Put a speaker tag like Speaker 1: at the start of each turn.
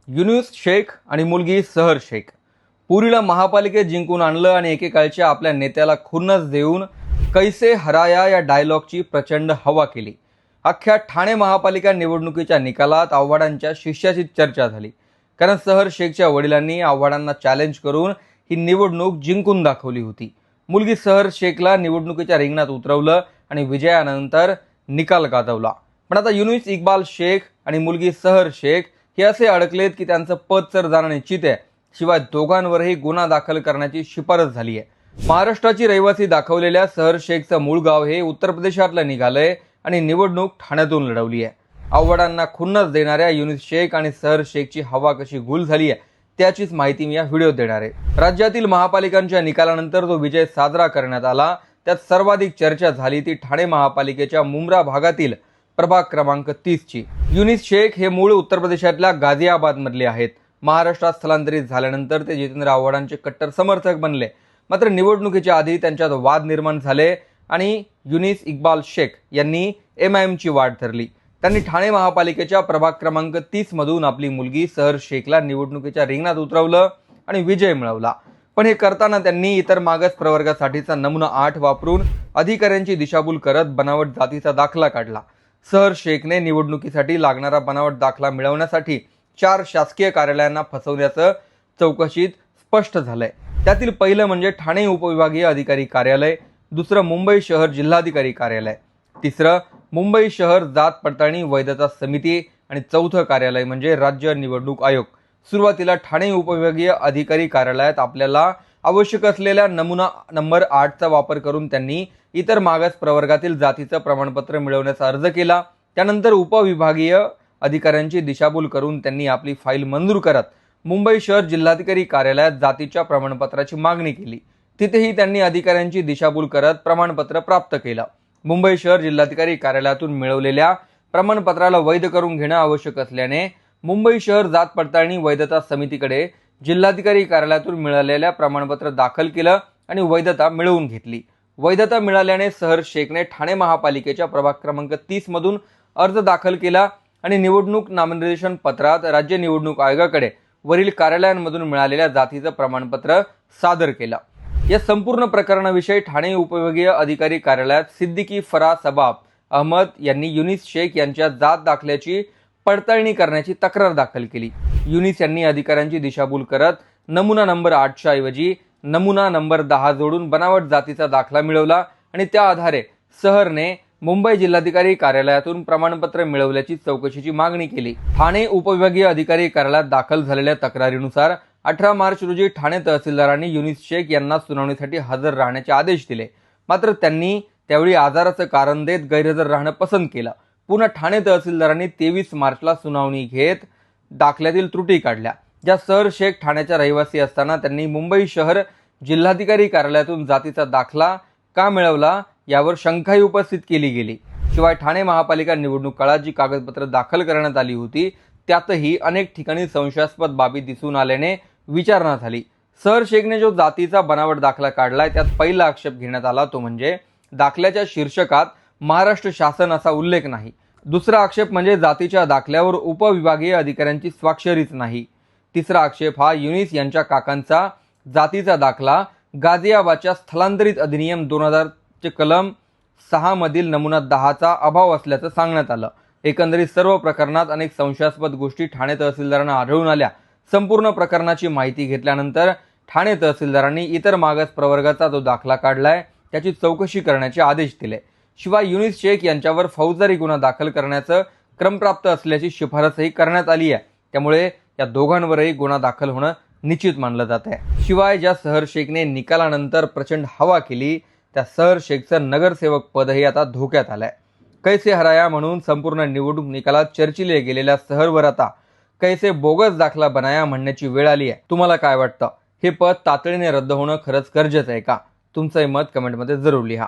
Speaker 1: युनुस शेख आणि मुलगी सहर शेख. पुरीला महापालिकेत जिंकून आणलं आणि एकेकाळच्या आपल्या नेत्याला खुन्नस देऊन कैसे हराया या डायलॉगची प्रचंड हवा केली. अख्ख्या ठाणे महापालिका निवडणुकीच्या निकालात आव्हाडांच्या शिष्याची चर्चा झाली. कारण सहर शेखच्या वडिलांनी आव्हाडांना चॅलेंज करून ही निवडणूक जिंकून दाखवली होती. मुलगी सहर शेखला निवडणुकीच्या रिंगणात उतरवलं आणि विजयानंतर निकाल गाजवला. पण आता युनुस इक्बाल शेख आणि मुलगी सहर शेख हे असे अडकलेत की त्यांचं पद तर जाणं निश्चित आहे, शिवाय दोघांवरही गुन्हा दाखल करण्याची शिफारस झाली आहे. महाराष्ट्राची रहिवासी दाखवलेल्या सहर शेखचं मूळ गाव हे उत्तर प्रदेशातलं निघालंय आणि निवडणूक ठाण्यातून लढवली आहे. आव्हाडांना खुन्नस देणाऱ्या युनुस शेख आणि सहर शेखची हवा कशी गुल झाली आहे त्याचीच माहिती मी या व्हिडिओत देणार आहे. राज्यातील महापालिकांच्या निकालानंतर जो विजय साजरा करण्यात आला त्यात सर्वाधिक चर्चा झाली ती ठाणे महापालिकेच्या मुंब्रा भागातील प्रभाग क्रमांक 30 ची. युनुस शेख हे मूळ उत्तर प्रदेशातल्या गाझियाबाद मधले आहेत. महाराष्ट्रात स्थलांतरित झाल्यानंतर ते जितेंद्र आव्हाडांचे कट्टर समर्थक बनले. मात्र निवडणुकीच्या आधी त्यांच्यात वाद निर्माण झाले आणि युनुस इक्बाल शेख यांनी MIMची वाट धरली. त्यांनी ठाणे महापालिकेच्या प्रभाग क्रमांक 30 मधून आपली मुलगी सहर शेखला निवडणुकीच्या रिंगणात उतरवलं आणि विजय मिळवला. पण हे करताना त्यांनी इतर मागास प्रवर्गासाठीचा नमुना 8 वापरून अधिकाऱ्यांची दिशाभूल करत बनावट जातीचा दाखला काढला. सहर शेखने निवडणुकीसाठी लागणारा बनावट दाखला मिळवण्यासाठी 4 शासकीय कार्यालयांना फसवल्याचं चौकशीत स्पष्ट झालंय. त्यातील पहिलं म्हणजे ठाणे उपविभागीय अधिकारी कार्यालय, दुसरं मुंबई शहर जिल्हाधिकारी कार्यालय, तिसरं मुंबई शहर जात पडताळणी वैधता समिती आणि चौथं कार्यालय म्हणजे राज्य निवडणूक आयोग. सुरुवातीला ठाणे उपविभागीय अधिकारी कार्यालयात आपल्याला आवश्यक असलेल्या नमुना नंबर 8चा वापर करून त्यांनी इतर मागास प्रवर्गातील जातीचं प्रमाणपत्र मिळवण्याचा अर्ज केला. त्यानंतर उपविभागीय अधिकाऱ्यांची दिशाभूल करून त्यांनी आपली फाईल मंजूर करत मुंबई शहर जिल्हाधिकारी कार्यालयात जातीच्या प्रमाणपत्राची मागणी केली. तिथेही त्यांनी अधिकाऱ्यांची दिशाभूल करत प्रमाणपत्र प्राप्त केलं. मुंबई शहर जिल्हाधिकारी कार्यालयातून मिळवलेल्या प्रमाणपत्राला वैध करून घेणं आवश्यक असल्याने मुंबई शहर जात पडताळणी वैधता समितीकडे जिल्हाधिकारी कार्यालयातून मिळालेल्या प्रमाणपत्र दाखल केलं आणि वैधता मिळवून घेतली. वैधता मिळाल्याने सहर शेखने ठाणे महापालिकेच्या प्रभाग क्रमांक 30 मधून अर्ज दाखल केला आणि निवडणूक नामनिर्देशन पत्रात राज्य निवडणूक आयोगाकडे वरील कार्यालयांमधून मिळालेल्या जातीचं प्रमाणपत्र सादर केलं. या संपूर्ण प्रकरणाविषयी ठाणे उपविभागीय अधिकारी कार्यालयात सिद्दीकी फराह सबाब अहमद यांनी युनुस शेख यांच्या जात दाखल्याची पडताळणी करण्याची तक्रार दाखल केली. युनुस यांनी अधिकाऱ्यांची दिशाभूल करत नमुना नंबर 8च्या ऐवजी नमुना नंबर 10 जोडून बनावट जातीचा दाखला मिळवला आणि त्या आधारे सहरने मुंबई जिल्हाधिकारी कार्यालयातून प्रमाणपत्र मिळवल्याची चौकशीची मागणी केली. ठाणे उपविभागीय अधिकारी कार्यालयात दाखल झालेल्या तक्रारीनुसार 18 मार्च रोजी ठाणे तहसीलदारांनी युनुस शेख यांना सुनावणीसाठी हजर राहण्याचे आदेश दिले. मात्र त्यांनी त्यावेळी आजाराचं कारण देत गैरहजर राहणं पसंत केलं. पुन्हा ठाणे तहसीलदारांनी 23 मार्चला सुनावणी घेत दाखल्यातील त्रुटी काढल्या. ज्या सहर शेख ठाण्याच्या रहिवासी असताना त्यांनी मुंबई शहर जिल्हाधिकारी कार्यालयातून जातीचा दाखला का मिळवला यावर शंकाही उपस्थित केली गेली. शिवाय ठाणे महापालिका निवडणूक काळात जी कागदपत्र दाखल करण्यात आली होती त्यातही अनेक ठिकाणी संशयास्पद बाबी दिसून आल्याने विचारणा झाली. सहर शेखने जो जातीचा बनावट दाखला काढलाय त्यात पहिला आक्षेप घेण्यात आला तो म्हणजे दाखल्याच्या शीर्षकात महाराष्ट्र शासन असा उल्लेख नाही. दुसरा आक्षेप म्हणजे जातीच्या दाखल्यावर उपविभागीय अधिकाऱ्यांची स्वाक्षरीच नाही. तिसरा आक्षेप हा युनुस यांच्या काकांचा जातीचा दाखला गाझियाबादच्या स्थलांतरित अधिनियम 2000 चे कलम 6 मधील नमुना 10चा अभाव असल्याचं सांगण्यात आलं. एकंदरीत सर्व प्रकरणात अनेक संशयास्पद गोष्टी ठाणे तहसीलदारांना आढळून आल्या. संपूर्ण प्रकरणाची माहिती घेतल्यानंतर ठाणे तहसीलदारांनी इतर मागास प्रवर्गाचा जो दाखला काढलाय त्याची चौकशी करण्याचे आदेश दिले. शिवाय युनुस शेख यांच्यावर फौजदारी गुन्हा दाखल करण्याचं क्रमप्राप्त असल्याची शिफारसही करण्यात आली आहे. त्यामुळे या दोघांवरही गुन्हा दाखल होणं निश्चित मानलं जात आहे. शिवाय ज्या सहर शेखने निकालानंतर प्रचंड हवा केली त्या सहर शेखचं नगरसेवक पदही आता धोक्यात आलंय. कैसे हराया म्हणून संपूर्ण निवडणूक निकालात चर्चिले गेलेल्या सहरवर आता कैसे बोगस दाखला बनाया म्हणण्याची वेळ आली आहे. तुम्हाला काय वाटतं? हे पद तातडीने रद्द होणं खरंच गरजेचं आहे का? तुमचं मत कमेंटमध्ये जरूर लिहा.